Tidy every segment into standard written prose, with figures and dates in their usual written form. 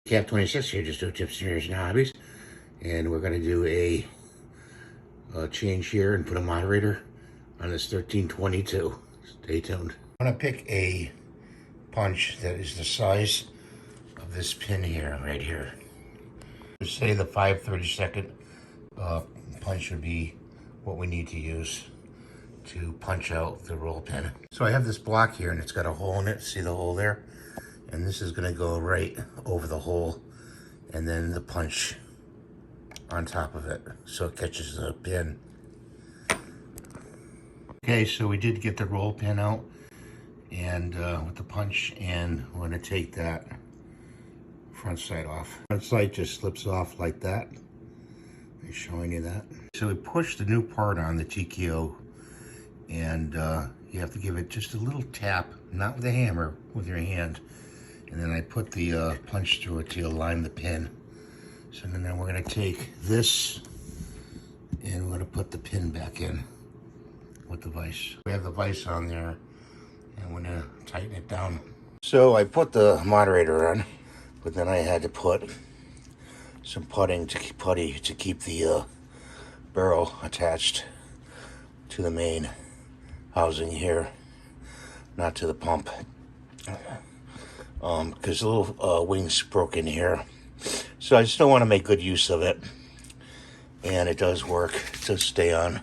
Cap 26 here, just do tips, and hobbies, and we're going to do a change here and put a moderator on this 1322. Stay tuned. I'm going to pick a punch that is the size of this pin here, right here. Say the 5/32 punch would be what we need to use to punch out the roll pin. So I have this block here and it's got a hole in it. See the hole there? And this is going to go right over the hole and then the punch on top of it so it catches the pin. Okay, so we did get the roll pin out and with the punch, and we're going to take that front side off. Front side just slips off like that. I'm showing you that. So we push the new part on the TKO, and you have to give it just a little tap, not with a hammer, with your hand. And then I put the punch through it to align the pin. So then we're going to take this and we're going to put the pin back in with the vise. We have the vise on there and we're going to tighten it down. So I put the moderator on, but then I had to put some putty to keep the barrel attached to the main housing here, not to the pump. Because the little wings broke in here. So I still want to make good use of it. And it does work. It does stay on.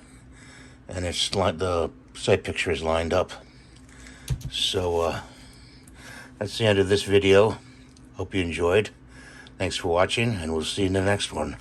And it's the side picture is lined up. So that's the end of this video. Hope you enjoyed. Thanks for watching, and we'll see you in the next one.